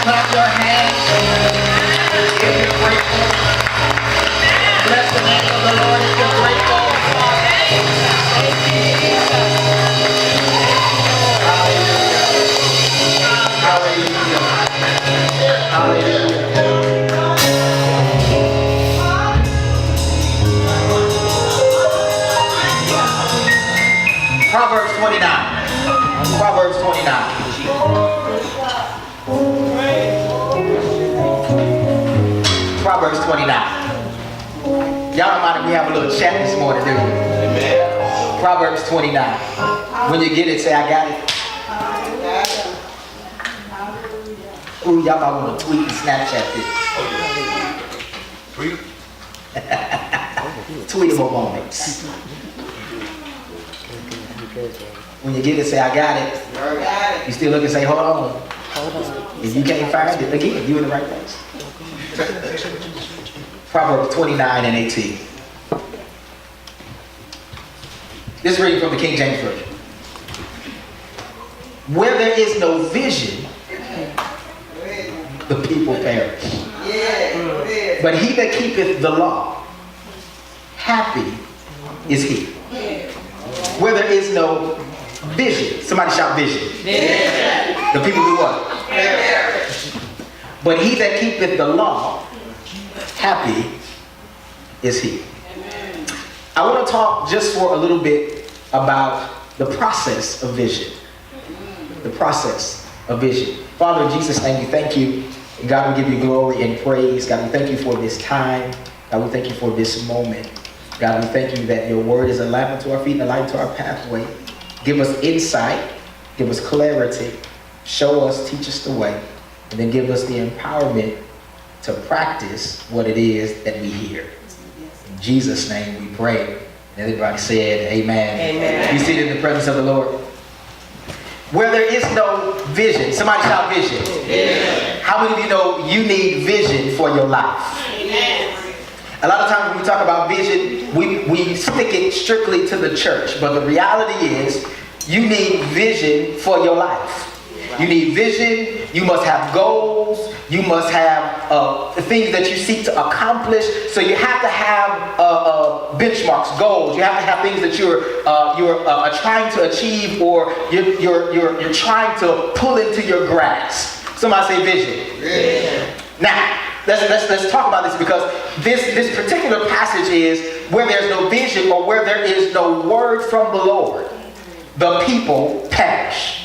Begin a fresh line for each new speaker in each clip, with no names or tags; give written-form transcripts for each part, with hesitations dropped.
Clap your hands if you're grateful. Bless the name of the Lord if you're grateful. Hallelujah. Hallelujah. Proverbs 29. Proverbs 29. Proverbs 29. Y'all don't mind if we have a little chat this morning, do you? Amen. Proverbs 29. When you get it, say, I got it. Ooh, y'all might want to tweet and Snapchat this. Tweetable moments. When you get it, say, I got it. You still look and say, hold on. If you can't find it, again, you're in the right place. Proverbs 29 and 18. This is reading from the King James Version. Where there is no vision, the people perish. But he that keepeth the law, happy is he. Where there is no vision, somebody shout vision. The people do what? But he that keepeth the law, happy is he. I want to talk just for a little bit about the process of vision. The process of vision. Father, in Jesus' name, we thank you. God, we give you glory and praise. God, we thank you for this time. God, we thank you for this moment. God, we thank you that your word is a lamp unto our feet and a light unto our pathway. Give us insight. Give us clarity. Show us, teach us the way. And then give us the empowerment to practice what it is that we hear. In Jesus' name we pray. And everybody said, amen. Amen. Be seated in the presence of the Lord. Where there is no vision, somebody shout vision. Amen. How many of you know you need vision for your life? Amen. A lot of times when we talk about vision, we stick it strictly to the church. But the reality is, you need vision for your life. You need vision. You must have goals. You must have things that you seek to accomplish. So you have to have benchmarks, goals. You have to have things that you're trying to achieve, or you're trying to pull into your grasp. Somebody say vision. Vision. Now, let's talk about this, because this particular passage is where there's no vision, or where there is no word from the Lord, the people perish.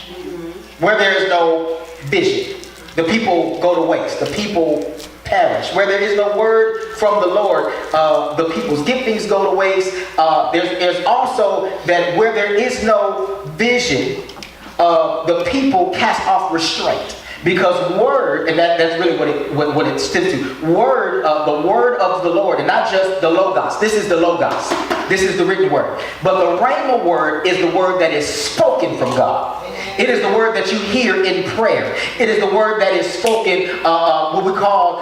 Where there is no vision, the people go to waste. The people perish. Where there is no word from the Lord, the people's giftings go to waste. There's also that where there is no vision, the people cast off restraint. Because word, and that's really what it stems to. Word, the word of the Lord, and not just the logos. This is the logos. This is the written word. But the rhema word is the word that is spoken from God. It is the word that you hear in prayer. It is the word that is spoken, what we call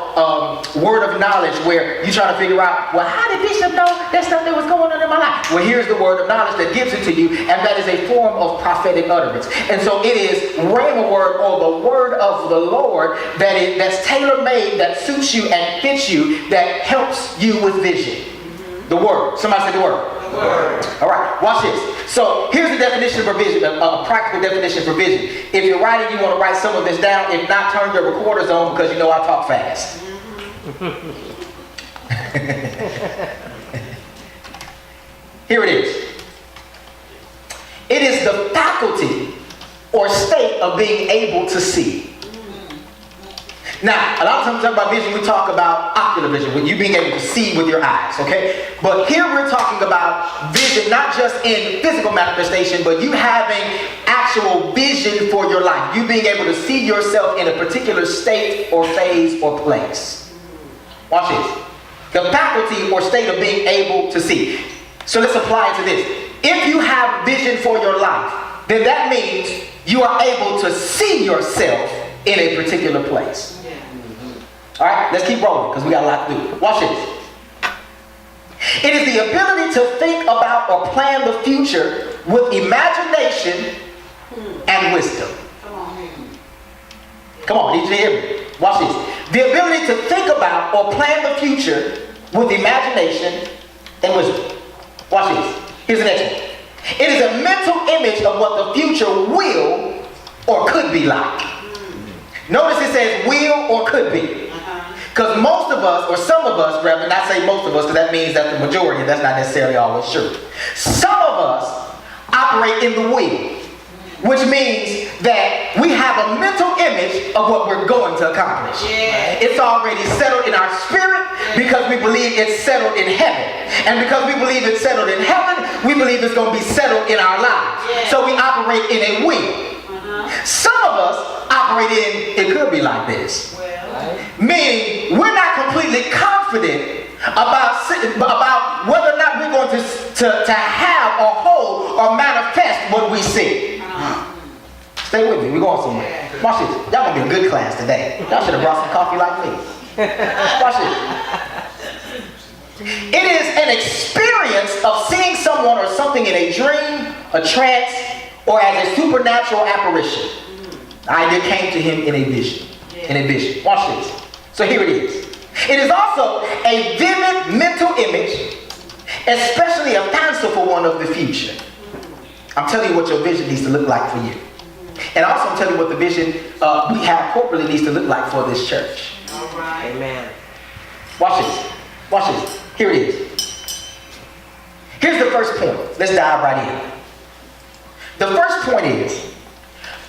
word of knowledge, where you try to figure out, well, how did Bishop know that stuff that was going on in my life? Well, here's the word of knowledge that gives it to you, and that is a form of prophetic utterance. And so it is rhema word, or the word of the Lord, that's tailor-made, that suits you and fits you, that helps you with vision. The word. Somebody say the word. Word. All right, watch this. So here's the definition for vision, a practical definition for vision. If you're writing, you want to write some of this down. If not, turn your recorders on, because you know I talk fast. Here it is. It is the faculty or state of being able to see. Now, a lot of times we talk about vision, we talk about ocular vision, with you being able to see with your eyes, okay? But here we're talking about vision, not just in physical manifestation, but you having actual vision for your life. You being able to see yourself in a particular state or phase or place. Watch this. The faculty or state of being able to see. So let's apply it to this. If you have vision for your life, then that means you are able to see yourself in a particular place. All right, let's keep rolling, because we got a lot to do. Watch this. It is the ability to think about or plan the future with imagination and wisdom. Come on, I need you to hear me. Watch this. The ability to think about or plan the future with imagination and wisdom. Watch this. Here's the next one. It is a mental image of what the future will or could be like. Notice it says will or could be. Because most of us, or some of us, rather not say most of us, because that means that the majority, that's not necessarily always true. Some of us operate in the will, which means that we have a mental image of what we're going to accomplish. Yeah. It's already settled in our spirit because we believe it's settled in heaven. And because we believe it's settled in heaven, we believe it's going to be settled in our lives. Yeah. So we operate in a will. Some of us operate in, it could be like this. Meaning, we're not completely confident about whether or not we're going to have or hold or manifest what we see. Stay with me, we're going somewhere. Watch this. Y'all gonna be a good class today. Y'all should have brought some coffee like me. Watch this. It is an experience of seeing someone or something in a dream, a trance, or as a supernatural apparition. The idea came to him in a vision. In a vision. Watch this. So here it is. It is also a vivid mental image, especially a fanciful one of the future. I'm telling you what your vision needs to look like for you. And also I'm telling you what the vision we have corporately needs to look like for this church.
All right. Amen.
Watch this. Watch this. Here it is. Here's the first point. Let's dive right in. The first point is,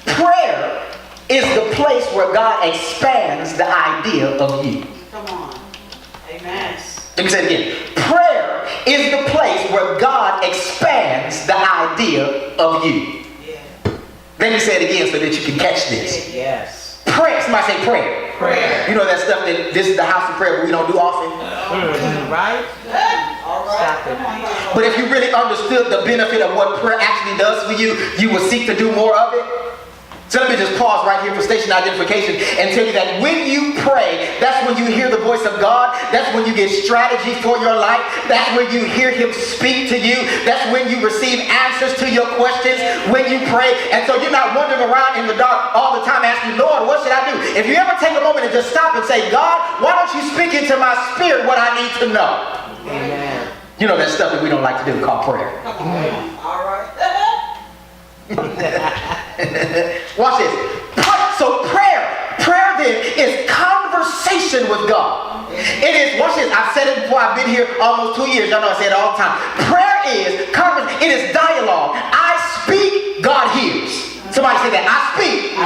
prayer is the place where God expands the idea of you.
Come on. Amen.
Let me say it again. Prayer is the place where God expands the idea of you. Yeah. Let me say it again so that you can catch this.
Yes.
Prayer. Somebody say prayer.
Prayer.
You know that stuff that this is the house of prayer, but we don't do often.
Right? All right.
But if you really understood the benefit of what prayer actually does for you, you will seek to do more of it. So let me just pause right here for station identification and tell you that when you pray, that's when you hear the voice of God. That's when you get strategy for your life. That's when you hear him speak to you. That's when you receive answers to your questions when you pray. And so you're not wandering around in the dark all the time asking, Lord, what should I do? If you ever take a moment and just stop and say, God, why don't you speak into my spirit what I need to know?
Amen.
You know that stuff that we don't like to do called prayer.
All right.
Watch this. So prayer then is conversation with God. It is, watch this, I've said it before, I've been here almost 2 years. Y'all know I say it all the time. Prayer is conversation, it is dialogue. I speak, God hears. Somebody say that. I speak,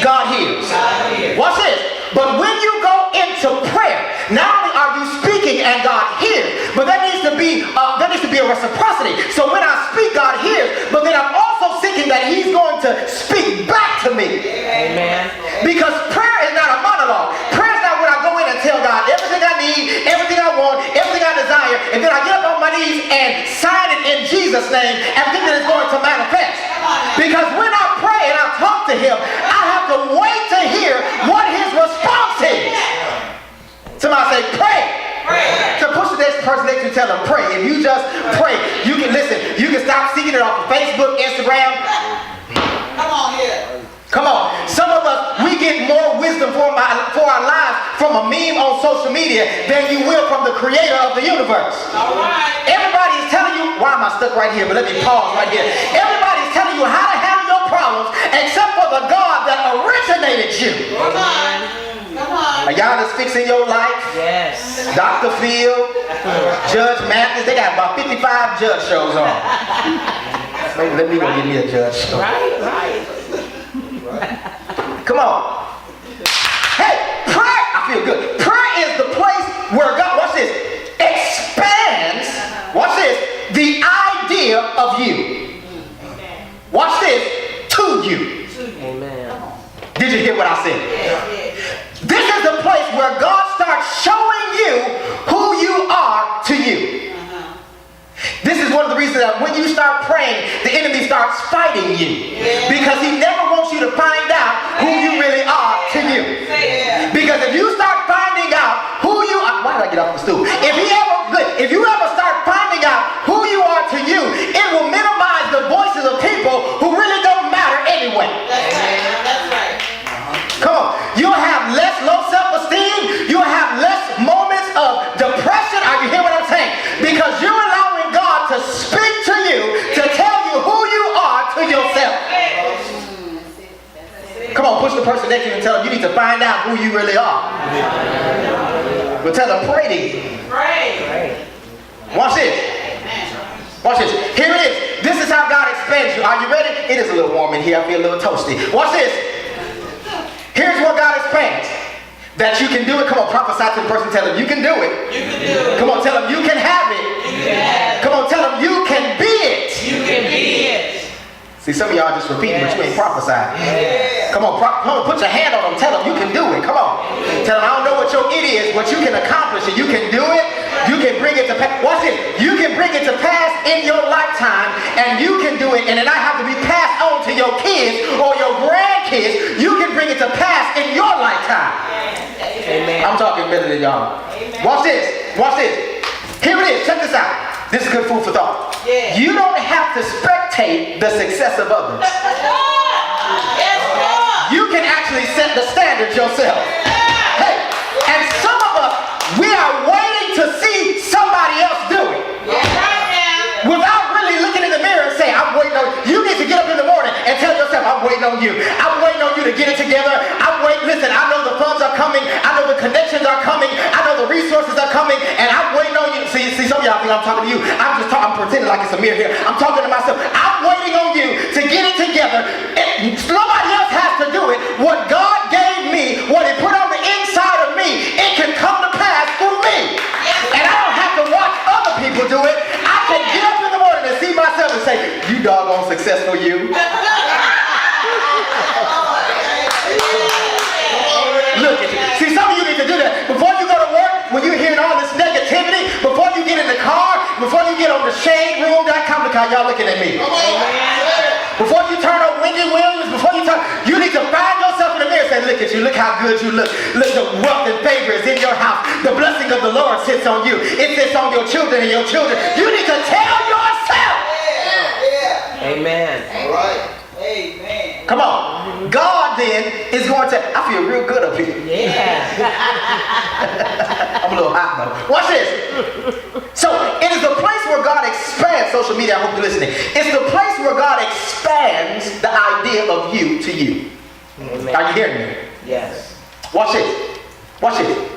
God hears. Watch this. But when you go into prayer, not only are you speaking and God hears, but there needs to be a reciprocity. So when I speak, God hears, but then I'm also seeking that he's going to speak back to me.
Amen.
Because prayer is not a monologue. Prayer is not when I go in and tell God everything I need, everything I want, everything I desire, and then I get up on my knees and sign it in Jesus' name and think that it's going to manifest. Because when I pray and I talk to him, I have to wait to hear what his response is. Somebody say, pray. So push the next person next to you, tell them, pray. If you just pray, you can listen. You can stop seeking it off of Facebook, Instagram.
Come on here.
Come on. Some of us, we get more wisdom for our lives from a meme on social media than you will from the creator of the universe.
All right.
Everybody is telling you, why am I stuck right here? But let me pause right here. Everybody is telling you how to handle your problems except for the God that originated you.
Come on. Come on.
Are y'all that's fixing your life?
Yes.
Dr. Phil, Judge Mathis, they got about 55 judge shows on. Let me go get me a judge show.
Right.
Come on. Hey, prayer, I feel good. Prayer is the place where God, watch this, expands, watch this, the idea of you. Watch this, to you.
Amen.
Did you hear what I said? This is the place where God starts showing you who you are to you. This is one of the reasons that when you start praying, the enemy starts fighting you. Because he never wants you to find out who you really are to you. Because if you start finding out who you are, why did I get off the stool? If you ever start finding out who you are to you, it will minimize the voices of people who really don't matter anyway.
That's right.
Come on. You'll have less low Come on, push the person next to you and tell them you need to find out who you really are. But tell them, pray to you.
Pray.
Watch this. Watch this. Here it is. This is how God expands you. Are you ready? It is a little warm in here. I feel a little toasty. Watch this. Here's what God expands. That you can do it. Come on, prophesy to the person. Tell them you can do it.
You can do it.
Come on, tell them you can have it.
You can have it.
Come on, tell them you can be it.
You can be it.
See, some of y'all just repeating, but you ain't prophesying.
Yes.
Come on, put your hand on them. Tell them you can do it. Come on. Tell them I don't know what your it is, but you can accomplish it. You can do it. You can bring it to pass. Watch this. You can bring it to pass in your lifetime, and you can do it, and it not have to be passed on to your kids or your grandkids. You can bring it to pass in your lifetime.
Amen.
I'm talking better than y'all. Watch this. Watch this. Here it is. Check this out. This is good food for thought.
Yeah.
You don't have to spectate the success of others.
Yes, Lord.
You can actually set the standard yourself. Hey, and some of us, we are waiting to see somebody else do it. Without really looking in the mirror and saying, I'm waiting on you. You need to get up in the morning and tell yourself, I'm waiting on you. I'm waiting on you to get it together. Listen, I know the funds are coming. I know the connections are coming. I know the resources are coming. And I'm waiting on you. See some of y'all think I'm talking to you. I'm pretending like it's a mirror here. I'm talking to myself. I'm waiting on you to get it together. Nobody else has to do it. What God gave me, what He put on the inside of me, it can come to pass through me. And I don't have to watch other people do it. I can get up in the morning and see myself and say, you doggone successful you. Look at you. See, some of you need to do that. Before you go to work, when you're hearing all this negativity, before you get in the car, before you get on the shaderoom.com, look how y'all looking at me. Before you turn on Wendy Williams, you need to find yourself in the mirror and say, look at you, look how good you look. Look, the wealth and favor is in your house. The blessing of the Lord sits on you. It sits on your children and your children. You need to tell yourself.
Amen.
All right. Amen.
Come on. God then is going to, I feel real good up here.
Yeah.
I'm a little hot though. Watch this. So it is the place where God expands social media. I hope you're listening. It's the place where God expands the idea of you to you.
Amen.
Are you hearing me?
Yes.
Watch this. Watch this.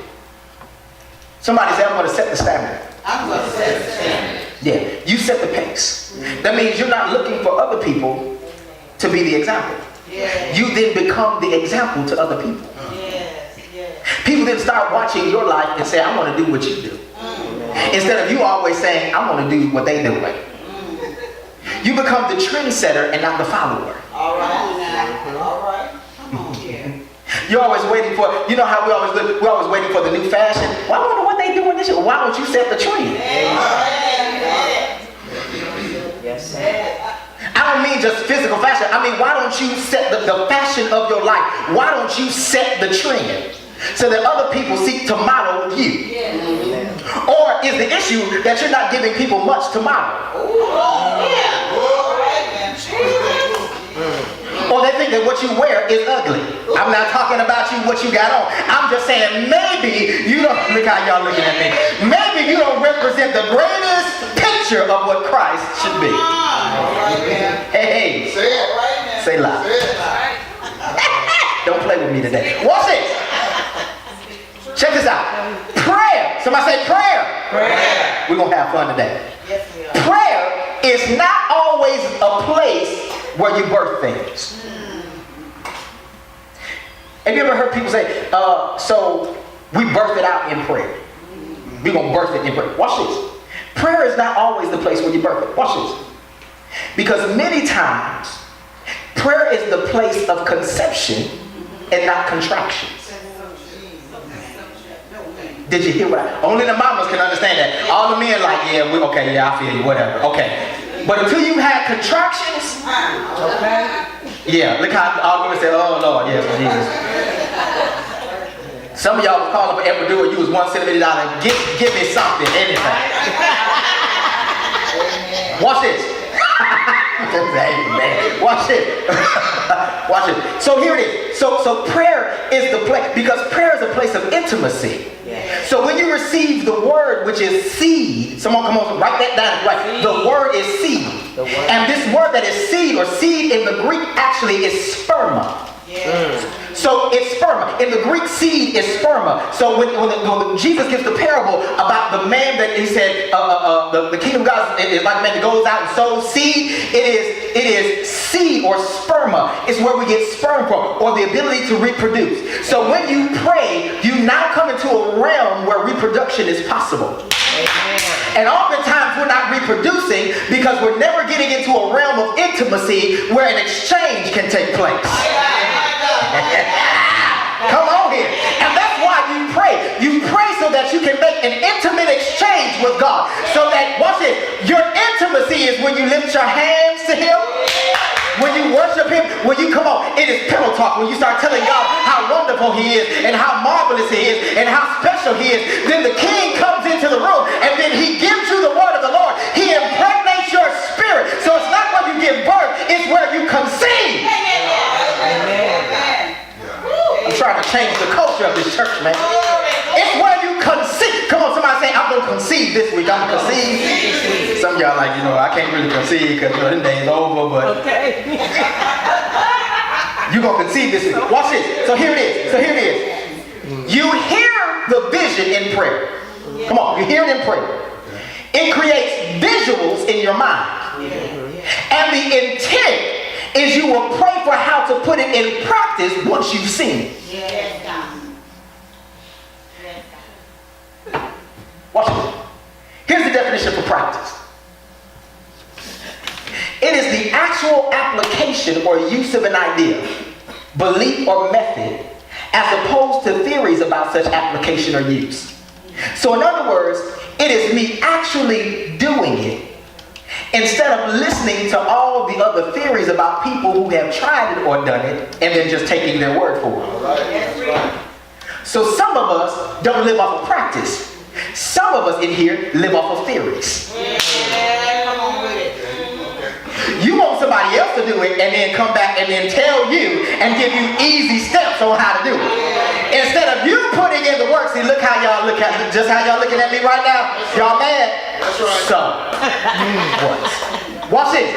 Somebody say, I'm going to set the standard.
I'm going to set the standard.
Yeah, you set the pace. That means you're not looking for other people to be the example.
Yes.
You then become the example to other people.
Yes. Yes.
People then start watching your life and say, I want to do what you do. Instead of you always saying, I want to do what they do. You become the trendsetter and not the follower.
All right now. All right. Come on here.
You're always waiting for, you know how we're always waiting for the new fashion. Well, I wonder what they doing this year. Why don't you set the trend?
Yes, sir.
I don't mean just physical fashion. I mean, why don't you set the fashion of your life? Why don't you set the trend so that other people seek to model you? Or is the issue that you're not giving people much to model? Or they think that what you wear is ugly. I'm not talking about you, what you got on. I'm just saying maybe you don't, look how y'all looking at me. Maybe you don't represent the greatest picture of what Christ should be. Hey,
Say it right now.
say loud.
Say it loud.
Don't play with me today. Watch this. Check this out. Prayer. Somebody say prayer.
Prayer.
We're going to have fun today.
Yes, we are.
Prayer is not always a place where you birth things. Have you ever heard people say, so we birth it out in prayer? We're going to birth it in prayer. Watch this. Prayer is not always the place where you birth it. Watch this. Because many times, prayer is the place of conception and not contractions. Did you hear what only the mamas can understand that. All the men like, yeah, okay, yeah, I feel you, whatever. Okay. But until you had contractions, yeah, look how all the women say, oh Lord, yes, Jesus. Some of y'all was calling for epidural, you was $1 centimeter, give me something, anything. Watch this. Amen. Watch it. Watch it. So here it is. So prayer is the place, because prayer is a place of intimacy.
Yes.
So when you receive the word, which is seed, someone come on, write that down. Right. The word is seed. And this word that is seed, or seed in the Greek, actually is sperma. So it's sperma. In the Greek, seed is sperma. So when Jesus gives the parable about the man that he said, the kingdom of God is like a man that goes out and sows seed. It is seed or sperma. It's where we get sperm from, or the ability to reproduce. So when you pray, you now come into a realm where reproduction is possible. And oftentimes we're not reproducing because we're never getting into a realm of intimacy where an exchange can take place. Come on here. And that's why you pray. You pray so that you can make an intimate exchange with God. So that, watch it, your intimacy is when you lift your hands to Him, when you worship Him, when you come on. It is pillow talk. When you start telling God how wonderful He is and how marvelous He is and how special He is, then the King comes into the room and then He gives you the word of the Lord. He impregnates your spirit. So it's not where you give birth, it's where you conceive. I'm trying to change the culture of this church, man. It's where you conceive. Come on, somebody say, I'm going to conceive this week. I'm going to conceive. Some of y'all like, I can't really conceive because them days over, but
Okay.
you're going to conceive this week. Watch this. So here it is. You hear the vision in prayer. Come on, you hear it in prayer. It creates visuals in your mind. And the intent is you will pray for how to put it in practice once you've seen it. Watch it. Here's the definition for practice. It is the actual application or use of an idea, belief, or method, as opposed to theories about such application or use. So in other words, it is me actually doing it instead of listening to all the other theories about people who have tried it or done it and then just taking their word for it. So some of us don't live off of practice. Some of us in here live off of theories. You want somebody else to do it and then come back and then tell you and give you easy steps on how to do it. Instead of you putting in the work, see, look how y'all look at just how y'all looking at me right now. Y'all mad?
That's right.
So, what? Watch this.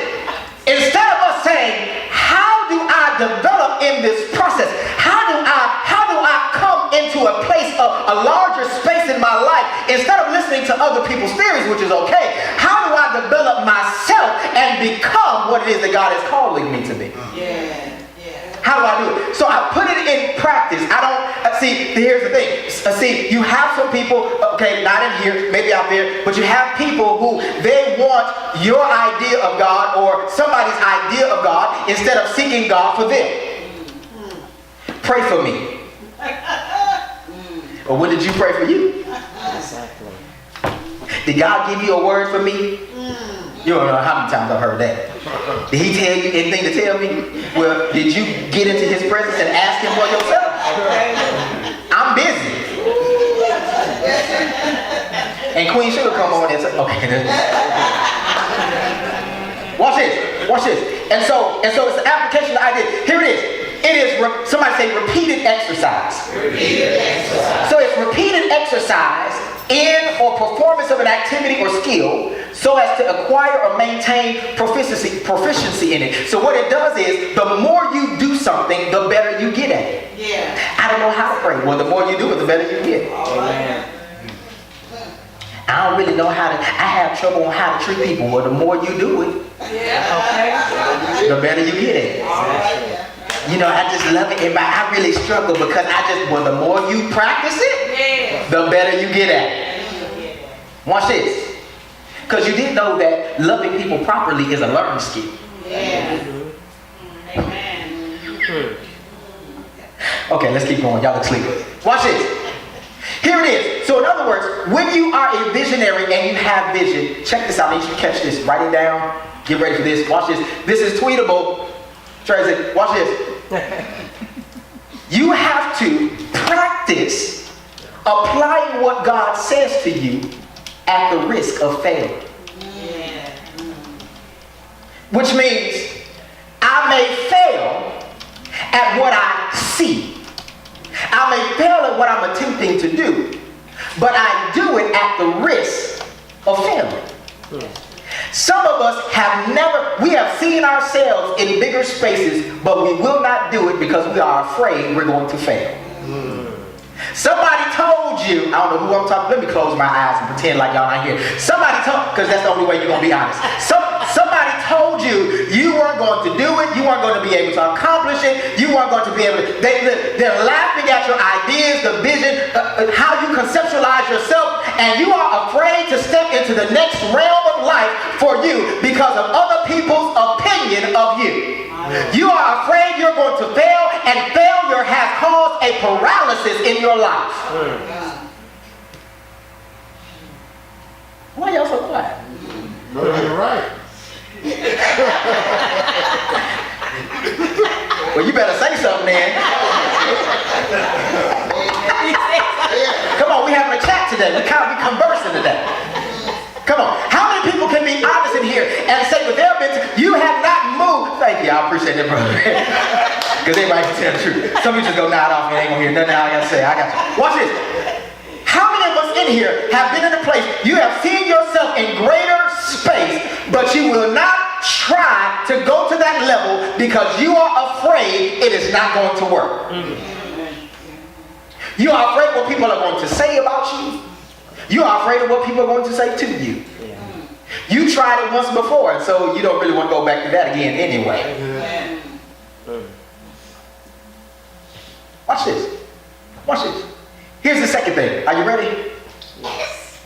Instead of us saying, how do I develop in this process? How do I come into a place of a larger space in my life instead of listening to other people's theories, which is okay? How do I develop myself and become what it is that God is calling me to be? How do I do it? So I put it in practice. I don't, see, here's the thing. See, you have some people, okay, not in here, maybe out there, but you have people who they want your idea of God or somebody's idea of God instead of seeking God for them. Pray for me. Or when did you pray for you?
Exactly.
Did God give you a word for me? You don't know how many times I've heard that. Did He tell you anything to tell me? Well, did you get into His presence and ask Him for yourself? I'm busy. And Queen Sugar come on and say, okay. Watch this. Watch this. And so it's the application of the idea. Here it is. It is, somebody say, repeated exercise. Repeated exercise. So it's repeated exercise in or performance of an activity or skill so as to acquire or maintain proficiency in it. So what it does is, the more you do something, the better you get at it. I don't know how to pray. Well, the more you do it, the better you get.
Amen.
I don't really know how to, I have trouble on how to treat people. Well, the more you do it, the better you get at it.
Exactly.
I just love it, but I really struggle because the more you practice it, the better you get at it. Watch this. Because you didn't know that loving people properly is a learned skill. Okay, let's keep going. Y'all look sleepy. Watch this. Here it is. So in other words, when you are a visionary and you have vision, check this out. I need you to catch this. Write it down. Get ready for this. Watch this. This is tweetable. Tracy, watch this. You have to practice applying what God says to you at the risk of failing. Which means I may fail at what I see. I may fail at what I'm attempting to do, but I do it at the risk of failing. Some of us have never, we have seen ourselves in bigger spaces, but we will not do it because we are afraid we're going to fail. Somebody told you, I don't know who I'm talking, let me close my eyes and pretend like y'all not here. Somebody told, because that's the only way you're going to be honest. Somebody told you you weren't going to do it, you weren't going to be able to accomplish it, you weren't going to be able to, they're laughing at your ideas, the vision, how you conceptualize yourself, and you are afraid to step into the next realm of life for you because of other people's opinion of you. You are afraid you're going to fail, and failure has caused a paralysis in your life. Why y'all so quiet?
No, you're right.
Well, you better say something then. Come on, we having a chat today. We conversing today. Come on. How many people can be honest in here and say, but there have been, you have not moved. Thank you, I appreciate that, brother. Because everybody can tell the truth. Some of you just go nod off and ain't gonna hear nothing I gotta say. I got you. Watch this. How many of us in here have been in a place you have seen yourself in greater space, but you will not try to go to that level because you are afraid it is not going to work? You are afraid what people are going to say about you. You are afraid of what people are going to say to you. You tried it once before, and so you don't really want to go back to that again anyway. Watch this. Watch this. Here's the second thing. Are you ready? Yes.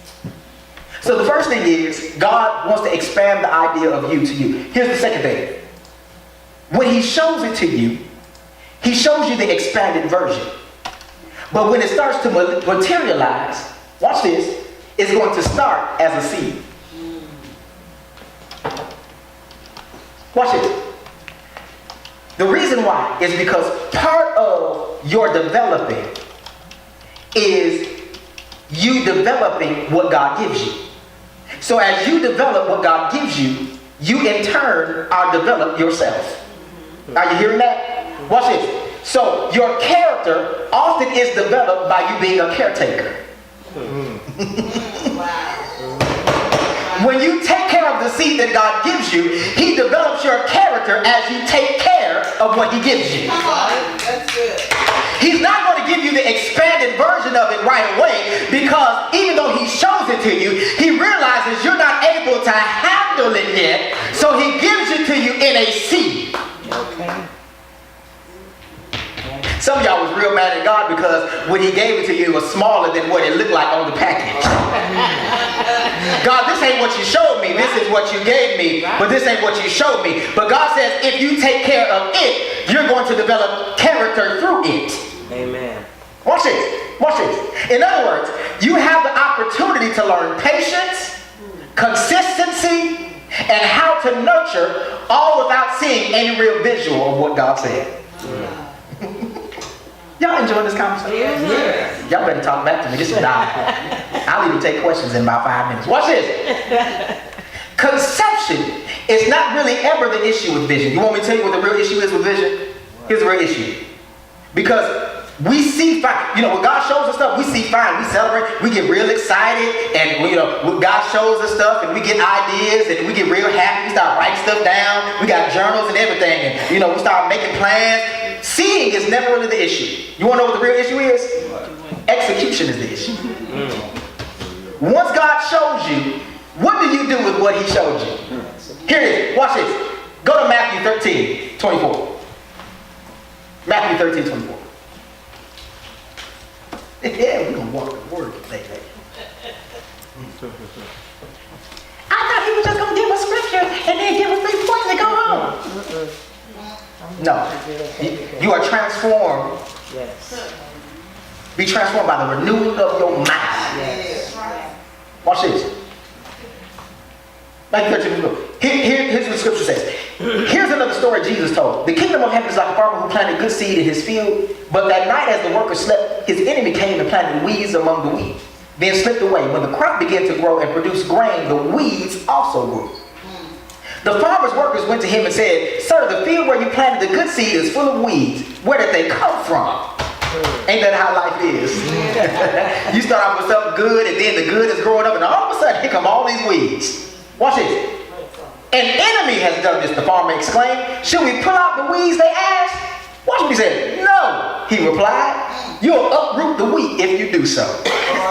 So the first thing is, God wants to expand the idea of you to you. Here's the second thing. When he shows it to you, he shows you the expanded version. But when it starts to materialize, watch this, it's going to start as a seed. Watch it. The reason why is because part of your developing is you developing what God gives you. So as you develop what God gives you, you in turn are develop yourself. Are you hearing that? Watch this. So your character often is developed by you being a caretaker. When you take care of the seed that God gives you, he develops your character as you take care of what he gives you.
That's good.
He's not going to give you the expanded version of it right away, because even though he shows it to you, he realizes you're not able to handle it yet, so he gives it to you in a seed.
Okay.
Some of y'all was real mad at God because when he gave it to you, it was smaller than what it looked like on the package. God, this ain't what you showed me. This is what you gave me, but this ain't what you showed me. But God says, if you take care of it, you're going to develop character through it.
Amen.
Watch this. Watch this. In other words, you have the opportunity to learn patience, consistency, and how to nurture, all without seeing any real visual of what God said. Y'all enjoying this conversation?
Yes.
Y'all better talk back to me. This is dialogue. I'll even take questions in about 5 minutes. Watch this. Conception is not really ever the issue with vision. You want me to tell you what the real issue is with vision? Here's the real issue. Because we see fine. You know, when God shows us stuff, we see fine. We celebrate. We get real excited. And, you know, when God shows us stuff and we get ideas and we get real happy. We start writing stuff down. We got journals and everything. And, you know, we start making plans. Seeing is never really the issue. You want to know what the real issue is? Execution is the issue. Once God shows you, what do you do with what he showed you? Here it is. Watch this. Go to Matthew 13, 24. Matthew 13, 24. Yeah, we're going to walk the word today. I thought he was just going to give us scripture and then give us 3 points and go home. No. You are transformed.
Yes.
Be transformed by the renewing of your mind.
Yes.
Watch this. Here's what the scripture says. Here's another story Jesus told. The kingdom of heaven is like a farmer who planted good seed in his field, but that night as the workers slept, his enemy came and planted weeds among the wheat, then slipped away. When the crop began to grow and produce grain, the weeds also grew. The farmer's workers went to him and said, "Sir, the field where you planted the good seed is full of weeds. Where did they come from?" Ain't that how life is? You start off with something good, and then the good is growing up, and all of a sudden, here come all these weeds. Watch this. An enemy has done this, the farmer exclaimed. Should we pull out the weeds, they asked. Watch what he said. No, he replied. You'll uproot the wheat if you do so.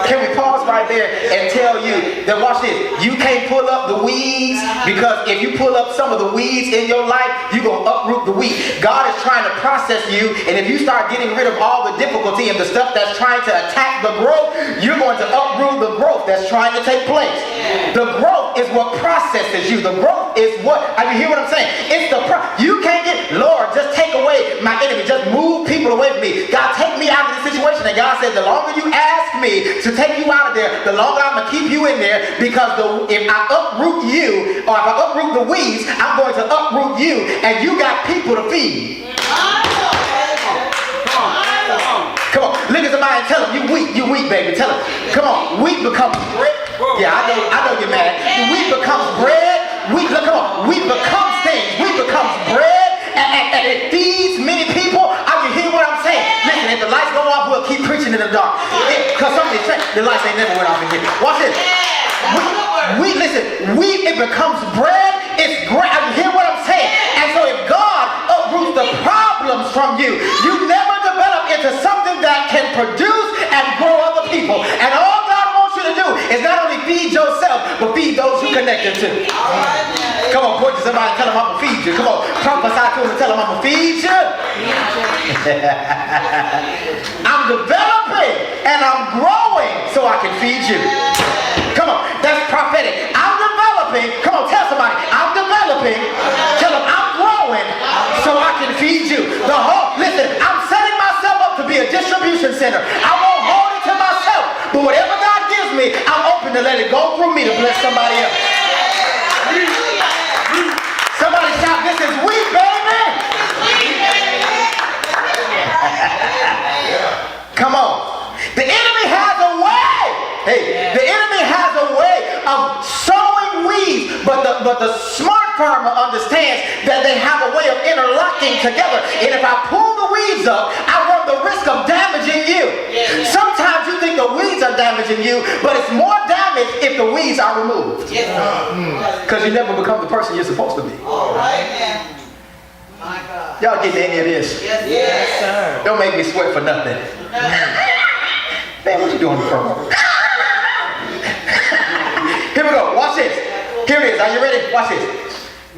Can we pause right there and tell you that, watch this, you can't pull up the weeds, because if you pull up some of the weeds in your life, you're going to uproot the wheat. God is trying to process you, and if you start getting rid of all the difficulty and the stuff that's trying to attack the growth, you're going to uproot the growth that's trying to take place. The growth is what processes you. The growth is what, you hear what I'm saying? It's the you can't get, Lord, just take away my enemy, just move people away from me. God, take me out of this situation. And God said, the longer you ask me to take you out of there, the longer I'm going to keep you in there, because if I uproot you, or if I uproot the weeds, I'm going to uproot you, and you got people to feed. Come on, look at somebody and tell them, you weak, baby. Tell them, come on, wheat becomes bread. Yeah, I know you're mad. Wheat becomes bread. Come on, wheat becomes things. Wheat becomes bread, and it feeds many people. You hear what I'm saying? Listen, if the lights go off, we'll keep preaching in the dark. Because somebody said the lights ain't never went off in here. Watch this. Wheat, it becomes bread. It's great. You hear what I'm saying? And so if God uproots the problems from you, you never develop into something that can produce and grow other people. And all God wants you to do is not only feed yourself, but feed those you connected to. Come on, point to somebody and tell them I'm going to feed you. Come on, prophesy to them and tell them I'm going to feed you. I'm developing and I'm growing so I can feed you. Come on, that's prophetic. I'm developing. Come on, tell somebody, I'm developing. Tell them I'm growing so I can feed you. Listen, I'm setting myself up to be a distribution center. I won't hold it to myself, but whatever God gives me, I'm open to let it go through me to bless somebody else. Somebody shout, this is wheat, baby. Come on. The enemy has a way. Hey, the enemy has a way of sowing weeds, but the smart farmer understands that they have a way of interlocking together. And if I pull the weeds up, I run the risk of damaging you. Sometimes you think the weeds are damaging you, but it's more damage if the weeds are removed. Because you never become the person you're supposed to be.
All right. My God.
Y'all getting any of this?
Yes, sir.
Don't make me sweat for nothing. Man, what you doing in the program? Here we go. Watch this. Here it is. Are you ready? Watch this.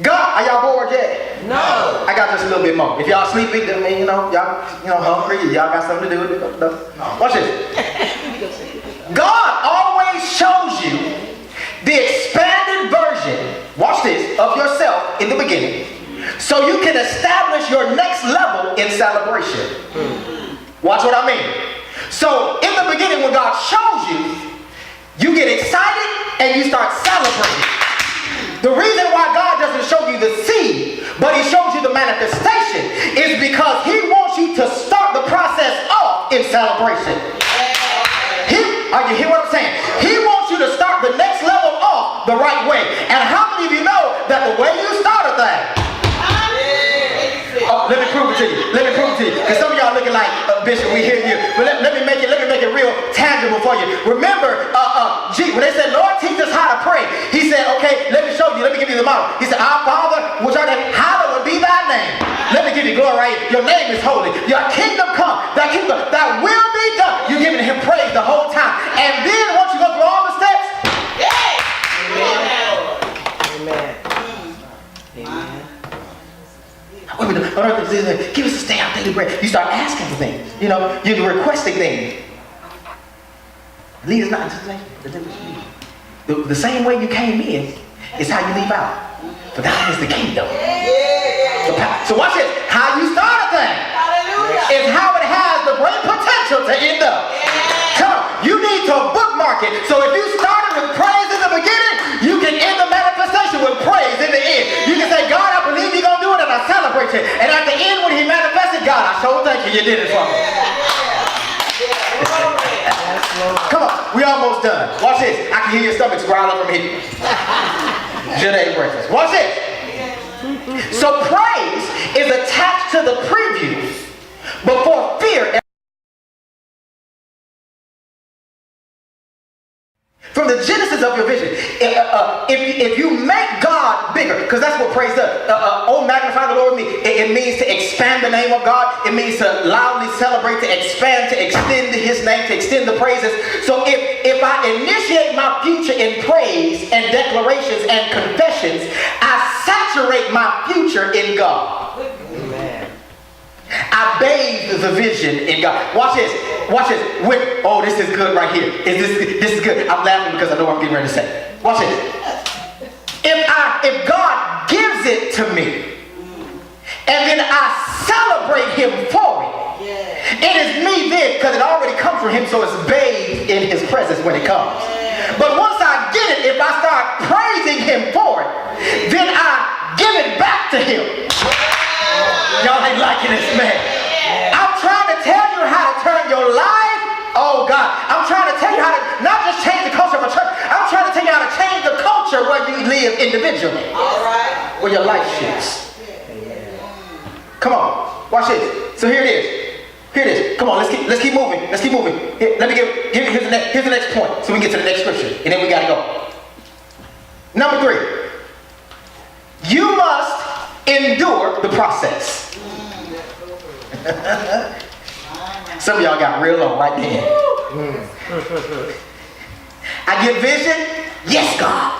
God, are y'all bored yet?
No.
I got just a little bit more. If y'all sleepy, then y'all hungry, y'all got something to do. Watch this. God always shows you the expanded version, watch this, of yourself in the beginning, so you can establish your next level in celebration. Watch what I mean. So in the beginning, when God shows you, you get excited and you start celebrating. The reason why God doesn't show you the seed, but he shows you the manifestation, is because he wants you to start the process off in celebration. You hear what I'm saying? He wants you to start the next level off the right way. And how many of you know that the way you start a thing? Oh, let me prove it to you. Because some of y'all looking like, Bishop, we hear you. But let me make it real tangible for you. Remember, when they said, Lord, teach us how to pray, he said, okay, let me show you. Let me give you the model. He said, our Father, which art in heaven, hallowed be thy name. Let me give you glory right here. Your name is holy. Your kingdom come. Thy will be done. You're giving him praise the whole time. And then once you go through all the steps, give us a stay out daily bread. You start asking for things. You're requesting things. Lead us not into temptation. The same way you came in is how you leave out. For thine is the kingdom. So watch this. How you start a thing is how it has the great potential to end up. Come on. You need to bookmark it. So if you started with praise in the beginning, you can end the manifestation with praise in the end. You can say, God, I believe you're going to do it, and I celebrate you. And at the end, when he manifested, God, I sure thank you did it for me. Come on, we almost done. Watch this. I can hear your stomach growling from here. Janae breakfast. Watch this. So praise is attached to the preview before fear. From the genesis of your vision, if you make God bigger, because that's what praise does. Oh, magnify the Lord with me. It means to expand the name of God. It means to loudly celebrate, to expand, to extend his name, to extend the praises. So if I initiate my future in praise and declarations and confessions, I saturate my future in God.
Amen. I
bathe the vision in God. Watch this. Watch this. Oh, this is good right here. This is good. I'm laughing because I know what I'm getting ready to say. Watch this. If God gives it to me, and then I celebrate him for it, it is me then, because it already comes from him, so it's bathed in his presence when it comes. But once I get it, if I start praising him for it, then I give it back to him. Y'all ain't liking this, man. I'm trying to tell you how to turn your life. Oh God, I'm trying to tell you how to not just change the culture of a church. I'm trying to tell you how to change the culture where you live individually. All right. Where your life shifts. Come on, watch this. So here it is. Here it is. Come on, let's keep moving. Let's keep moving. Here, let me here's the next point, so we can get to the next scripture, and then we gotta go. Number 3. You must endure the process. Some of y'all got real low right there. I get vision. Yes, God.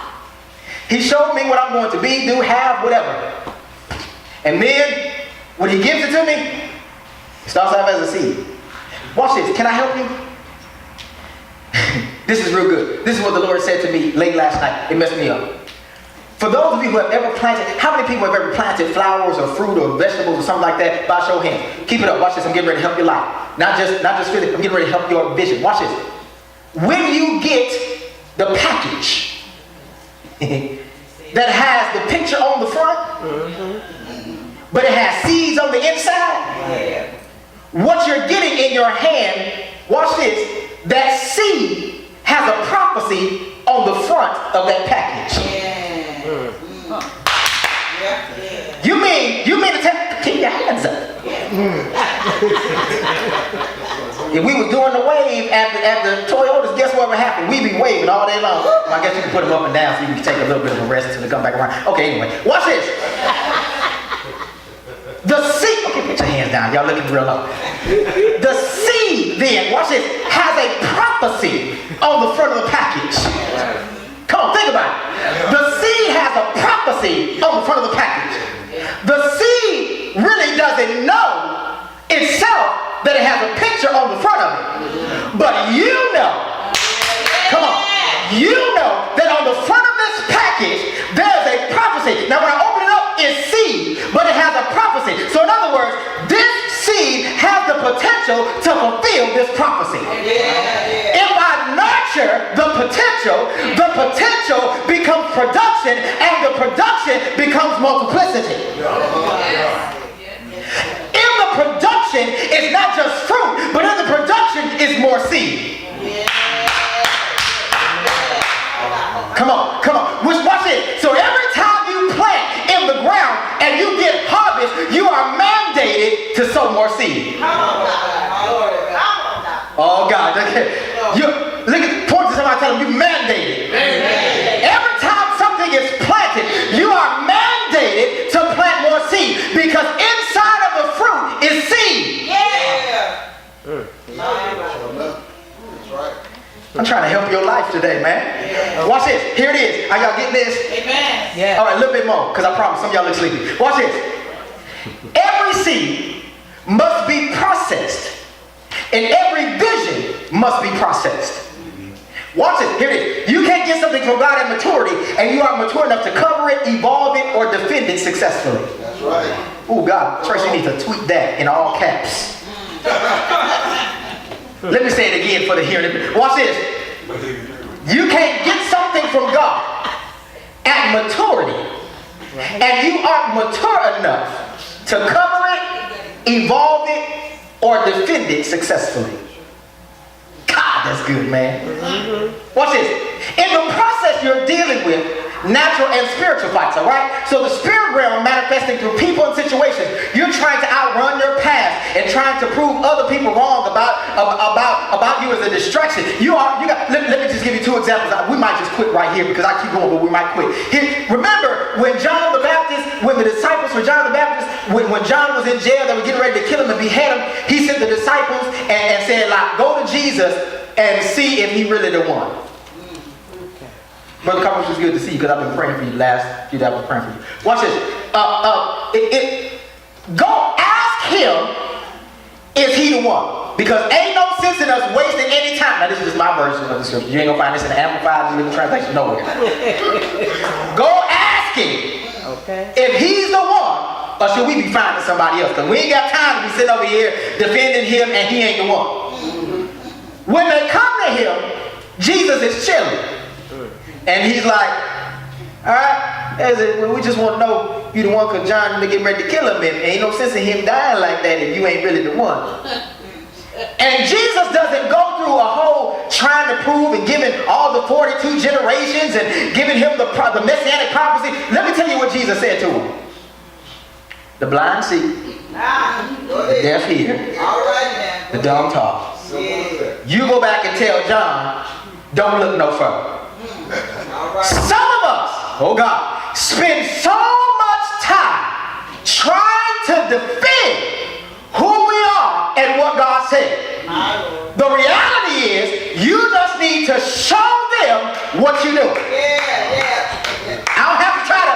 He showed me what I'm going to be, do, have, whatever. And then when he gives it to me, it starts out as a seed. Watch this. Can I help you? This is real good. This is what the Lord said to me late last night. It messed me up. For those of you who have ever planted, how many people have ever planted flowers or fruit or vegetables or something like that? By show of hands. Keep it up. Watch this. I'm getting ready to help your life. Not just physically. I'm getting ready to help your vision. Watch this. When you get the package that has the picture on the front, but it has seeds on the inside, what you're getting in your hand, watch this, that seed has a prophecy on the front of that package. You mean to tell, keep your hands up. If we was doing the wave at the Toyotas, guess what would happen? We'd be waving all day long. Well, I guess you can put them up and down so you can take a little bit of a rest until they come back around. Okay, anyway, watch this. The seed, okay, put your hands down. Y'all looking real low. The seed then, watch this, has a prophecy on the front of the package. Come on, think about it. The seed has a prophecy on the front of the package. The seed really doesn't know itself that it has a picture on the front of it. But you know, come on, you know that on the front of this package, there's a prophecy. Now when I open it up, it's seed, but it has a prophecy. So in other words, this seed has the potential to fulfill this prophecy. If I nurture the potential becomes production, and the production becomes multiplicity. In the production is not just fruit, but in the production is more seed. Come on. Watch it. So every time you plant in the ground and you get harvest, you are mandated to sow more seed. Oh God. Point to somebody, tell them you mandated. Every time something is planted, you are mandated to plant more seed, because inside of the fruit is seed. I'm trying to help your life today, man. Watch this. Here it is. Are y'all getting this?
Amen.
Yeah.
All right, a little bit more, because I promise some of y'all look sleepy. Watch this. Every seed must be processed, and every vision must be processed. Watch this. Here it is. You can't get something from God at maturity, and you are mature enough to cover it, evolve it, or defend it successfully.
That's right.
Oh God, church, you need to tweet that in all caps. Let me say it again for the hearing. Watch this. You can't get something from God at maturity, and you aren't mature enough to cover it, evolve it, or defend it successfully. God, that's good, man. Watch this. In the process, you're dealing with natural and spiritual fights, all right? So the spirit realm manifesting through people and situations, you're trying to outrun your past and trying to prove other people wrong about you as a distraction. Let me just give you 2 examples. We might just quit right here because I keep going, but we might quit. Remember, when John the Baptist, when the disciples for John the Baptist, when John was in jail, they were getting ready to kill him and behead him, he sent the disciples and said, like, go to Jesus and see if he really the one. Brother Carpenter, it's good to see you because I've been praying for you last few days. I was praying for you. Watch this. Go ask him, is he the one? Because ain't no sense in us wasting any time. Now this is just my version of the scripture. You ain't gonna find this in the Amplified Living Translation nowhere. Go ask him, if he's the one, or should we be finding somebody else? Because we ain't got time to be sitting over here defending him and he ain't the one. When they come to him, Jesus is chilling. And he's like, all right, well, we just want to know you the one because John, they getting ready to kill him. And ain't no sense in him dying like that if you ain't really the one. And Jesus doesn't go through a whole trying to prove and giving all the 42 generations and giving him the messianic prophecy. Let me tell you what Jesus said to him. The blind see, the deaf hear, the dumb talk. You go back and tell John, don't look no further. Some of us, oh God, spend so much time trying to defend who we are and what God said. The reality is, you just need to show them what you do. I don't have to try to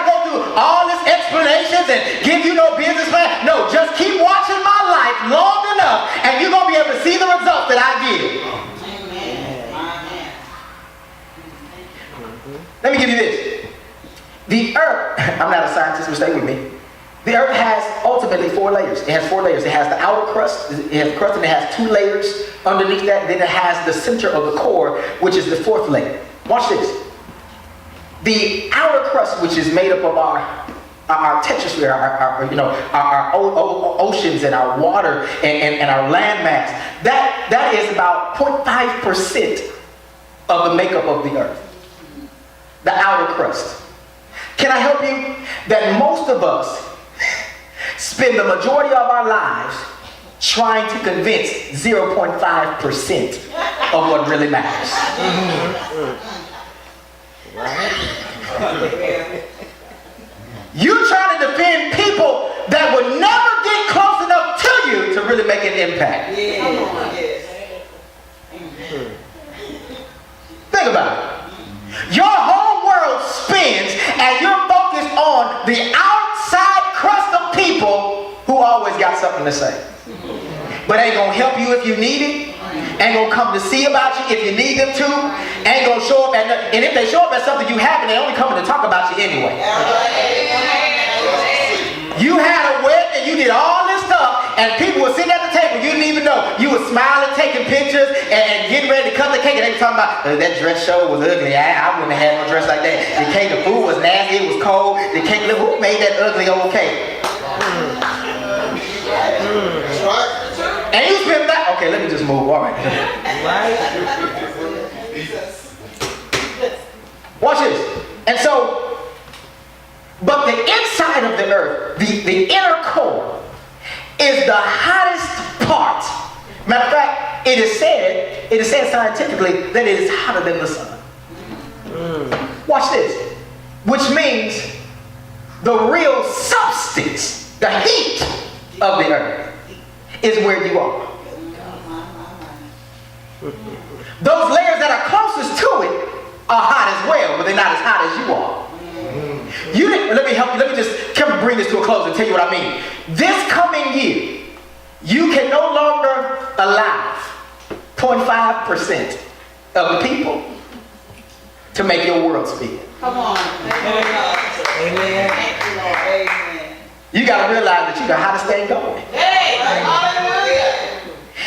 go through all this explanations and give you no business plan. No, just keep watching my life long enough and you're going to be able to see the results that I give. Let me give you this. The earth, I'm not a scientist, but stay with me. The earth has ultimately 4 layers. It has 4 layers. It has the outer crust, it has crust, and it has 2 layers underneath that. Then it has the center of the core, which is the 4th layer. Watch this. The outer crust, which is made up of our tetrosphere, our oceans and our water and our land mass, that is about 0.5% of the makeup of the earth. The outer crust. Can I help you? That most of us spend the majority of our lives trying to convince 0.5% of what really matters. You trying to defend people that would never get close enough to you to really make an impact. Think about it. Your whole world spins and you're focused on the outside crust of people who always got something to say. But ain't gonna help you if you need it. Ain't gonna come to see about you if you need them to. Ain't gonna show up and if they show up at something you have, they only coming to talk about you anyway. You had a wedding and you did all this stuff and people were sitting at the table, you didn't even know. You were smiling, taking pictures and getting ready to cut the cake and they were talking about that dress show was ugly. I wouldn't have had no dress like that. The cake, the food was nasty, it was cold. The cake, who made that ugly old cake?
That's right.
And you spend that. Okay, let me just move. All right. Watch this. And so, but the inside of the earth, the inner core, is the hottest part. Matter of fact, it is said scientifically that it is hotter than the sun. Watch this. Which means the real substance, the heat of the earth, is where you are. Those layers that are closest to it are hot as well, but they're not as hot as you are. Let me help you. Let me just bring this to a close and tell you what I mean. This coming year, you can no longer allow 0.5% of the people to make your world spin.
Come on. Amen. Amen.
You got to realize that you're the hottest thing going.
Hey, hallelujah.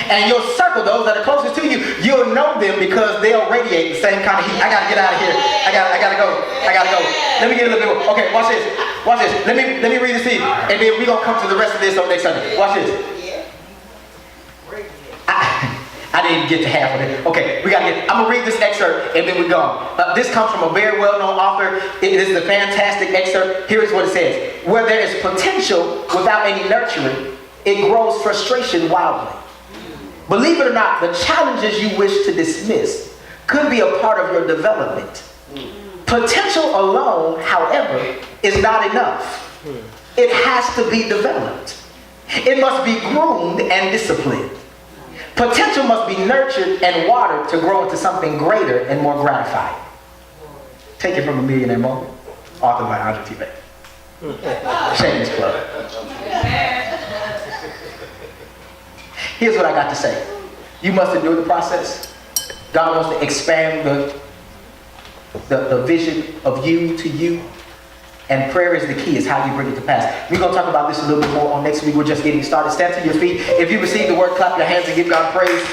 And your circle, those that are closest to you, you'll know them because they'll radiate the same kind of heat. I got to get out of here. I gotta go. Let me get a little bit more. Okay, watch this. Let me read this to you. And then we're going to come to the rest of this on next Sunday. Watch this. I didn't get to half of it. Okay, I'm going to read this excerpt and then we're gone. This comes from a very well-known author. This is a fantastic excerpt. Here is what it says. Where there is potential without any nurturing, it grows frustration wildly. Believe it or not, the challenges you wish to dismiss could be a part of your development. Potential alone, however, is not enough. It has to be developed. It must be groomed and disciplined. Potential must be nurtured and watered to grow into something greater and more gratifying. Take it from A Millionaire Moment, authored by Andre T. Beck. Shameless plug. Here's what I got to say. You must endure the process. God wants to expand the vision of you to you. And prayer is the key, is how you bring it to pass. We're going to talk about this a little bit more on next week. We're just getting started. Stand to your feet. If you receive the word, clap your hands and give God praise.